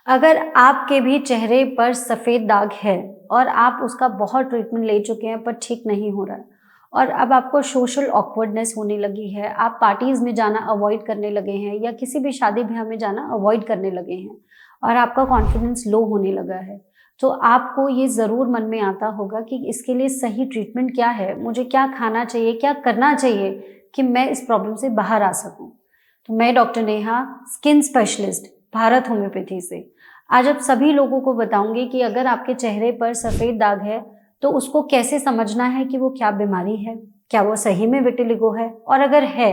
अगर आपके भी चेहरे पर सफ़ेद दाग है और आप उसका बहुत ट्रीटमेंट ले चुके हैं पर ठीक नहीं हो रहा है और अब आपको सोशल ऑकवर्डनेस होने लगी है, आप पार्टीज़ में जाना अवॉइड करने लगे हैं या किसी भी शादी ब्याह में जाना अवॉइड करने लगे हैं और आपका कॉन्फिडेंस लो होने लगा है, तो आपको ये ज़रूर मन में आता होगा कि इसके लिए सही ट्रीटमेंट क्या है? मुझे क्या खाना चाहिए, क्या करना चाहिए कि मैं इस प्रॉब्लम से बाहर आ सकूँ? तो मैं doctor Neha, skin specialist, Bharat homeopathy से आज आप सभी लोगों को बताऊंगी कि अगर आपके चेहरे पर सफ़ेद दाग है तो उसको कैसे समझना है कि वो क्या बीमारी है, क्या वो सही में विटिलिगो है और अगर है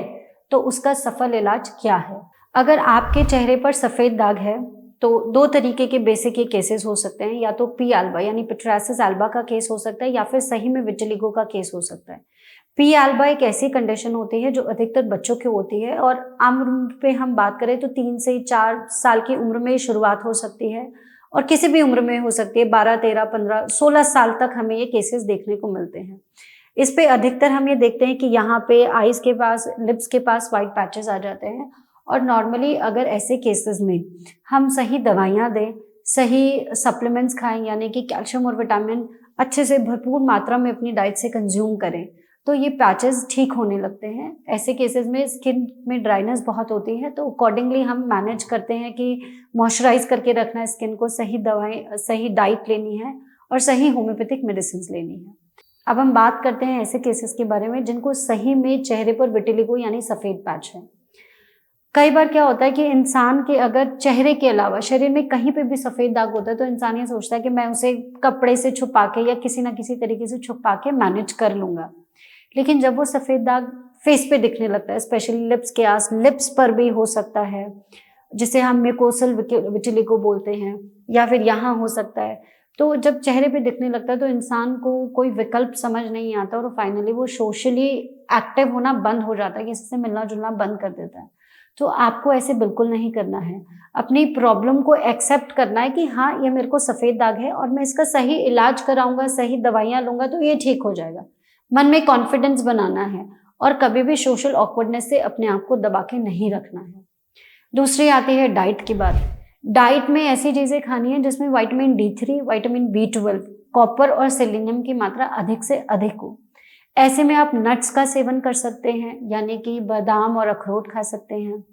तो उसका सफल इलाज क्या है। अगर आपके चेहरे पर सफ़ेद दाग है तो दो तरीके के बेसिक ये केसेस हो सकते हैं, या तो पी एल्बा यानी पिट्रासिस एल्बा का केस हो सकता है या फिर सही में विटिलिगो का केस हो सकता है। पी एल्बा एक ऐसी कंडीशन होती है जो अधिकतर बच्चों की होती है और आम उम्र पे हम बात करें तो 3 से 4 साल की उम्र में शुरुआत हो सकती है और किसी भी उम्र में हो सकती है। 12, 13, 15, 16 साल तक हमें ये केसेस देखने को मिलते हैं। इस पे अधिकतर हम ये देखते हैं कि यहाँ पे आईज के पास, लिप्स के पास वाइट पैचेस आ जाते हैं और नॉर्मली अगर ऐसे केसेस में हम सही दवाइयाँ दें, सही सप्लीमेंट्स खाएं यानी कि कैल्शियम और विटामिन अच्छे से भरपूर मात्रा में अपनी डाइट से कंज्यूम करें तो ये पैचेस ठीक होने लगते हैं। ऐसे केसेस में स्किन में ड्राइनेस बहुत होती है तो अकॉर्डिंगली हम मैनेज करते हैं कि मॉइस्चराइज करके रखना है स्किन को, सही दवाएं, सही डाइट लेनी है और सही होम्योपैथिक मेडिसिन लेनी है। अब हम बात करते हैं ऐसे केसेस के बारे में जिनको सही में चेहरे पर विटिलिगो यानी सफ़ेद पैच है। कई बार क्या होता है कि इंसान के अगर चेहरे के अलावा शरीर में कहीं पे भी सफ़ेद दाग होता है तो इंसान ये सोचता है कि मैं उसे कपड़े से छुपा के या किसी ना किसी तरीके से छुपा के मैनेज कर लूँगा। लेकिन जब वो सफ़ेद दाग फेस पे दिखने लगता है, स्पेशली लिप्स के आस, लिप्स पर भी हो सकता है जिसे हम म्यूकोसल विटिलिगो बोलते हैं, या फिर यहाँ हो सकता है, तो जब चेहरे पे दिखने लगता है तो इंसान को कोई विकल्प समझ नहीं आता और फाइनली वो सोशली एक्टिव होना बंद हो जाता है, किसी से मिलना जुलना बंद कर देता है। तो आपको ऐसे बिल्कुल नहीं करना है। अपनी प्रॉब्लम को एक्सेप्ट करना है कि हाँ, ये मेरे को सफ़ेद दाग है और मैं इसका सही इलाज कराऊंगा, सही दवाइयाँ लूंगा तो ये ठीक हो जाएगा। मन में कॉन्फिडेंस बनाना है और कभी भी सोशल ऑकवर्डनेस से अपने आप को दबा के नहीं रखना है। दूसरी आती है डाइट की बात। डाइट में ऐसी चीज़ें खानी है जिसमें vitamin D3, vitamin B12, copper और सेलेनियम की मात्रा अधिक से अधिक हो। ऐसे में आप नट्स का सेवन कर सकते हैं यानी कि बादाम और अखरोट खा सकते हैं।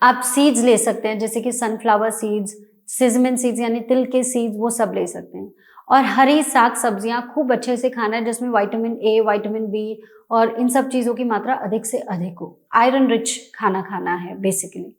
आप सीड्स ले सकते हैं जैसे कि सनफ्लावर सीड्स, सिजमिन सीड्स यानी तिल के सीड्स, वो सब ले सकते हैं। और हरी साग सब्जियां खूब अच्छे से खाना है जिसमें विटामिन ए, विटामिन बी और इन सब चीज़ों की मात्रा अधिक से अधिक हो। आयरन रिच खाना खाना है बेसिकली।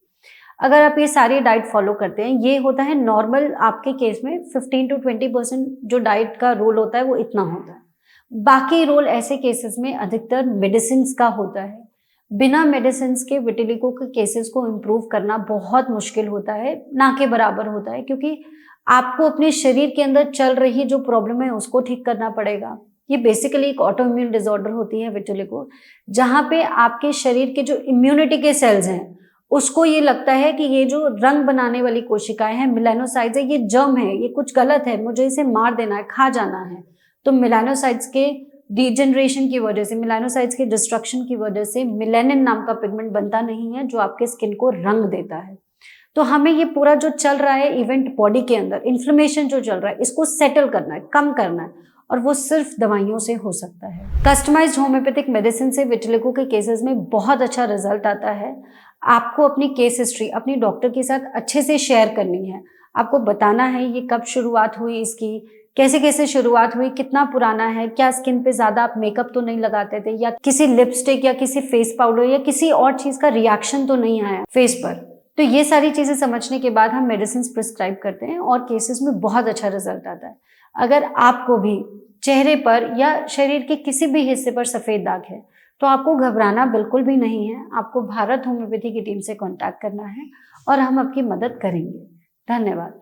अगर आप ये सारी डाइट फॉलो करते हैं, ये होता है नॉर्मल आपके केस में 15 to 20% जो डाइट का रोल होता है वो इतना होता है। बाकी रोल ऐसे केसेस में अधिकतर मेडिसिन का होता है। बिना मेडिसिन के विटिलिगो के केसेस को इम्प्रूव करना बहुत मुश्किल होता है, ना के बराबर होता है, क्योंकि आपको अपने शरीर के अंदर चल रही जो प्रॉब्लम है उसको ठीक करना पड़ेगा। ये बेसिकली एक ऑटो इम्यून डिसऑर्डर होती है विटिलिगो, जहाँ पे आपके शरीर के जो इम्यूनिटी के सेल्स हैं उसको ये लगता है कि ये जो रंग बनाने वाली कोशिकाएं हैं, मेलानोसाइट्स है, ये जर्म है, ये कुछ गलत है, मुझे इसे मार देना है, खा जाना है। तो मेलानोसाइट्स के डिजेनरेशन की वजह से, मेलानोसाइट्स के डिस्ट्रक्शन की वजह से मेलानिन नाम का पिगमेंट बनता नहीं है जो आपके स्किन को रंग देता है। तो हमें ये पूरा जो चल रहा है इवेंट बॉडी के अंदर, इन्फ्लेमेशन जो चल रहा है, इसको सेटल करना है, कम करना है और वो सिर्फ दवाइयों से हो सकता है। कस्टमाइज्ड होम्योपैथिक मेडिसिन से विटिलिगो के केसेस में बहुत अच्छा रिजल्ट आता है। आपको अपनी केस हिस्ट्री अपनी डॉक्टर के साथ अच्छे से शेयर करनी है। आपको बताना है ये कब शुरुआत हुई इसकी, कैसे कैसे शुरुआत हुई, कितना पुराना है, क्या स्किन पे ज़्यादा आप मेकअप तो नहीं लगाते थे, या किसी लिपस्टिक या किसी फेस पाउडर या किसी और चीज़ का रिएक्शन तो नहीं आया फेस पर। तो ये सारी चीज़ें समझने के बाद हम मेडिसिन प्रिस्क्राइब करते हैं और केसेस में बहुत अच्छा रिजल्ट आता है। अगर आपको भी चेहरे पर या शरीर के किसी भी हिस्से पर सफ़ेद दाग है तो आपको घबराना बिल्कुल भी नहीं है। आपको भारत होम्योपैथी की टीम से कांटेक्ट करना है और हम आपकी मदद करेंगे। धन्यवाद।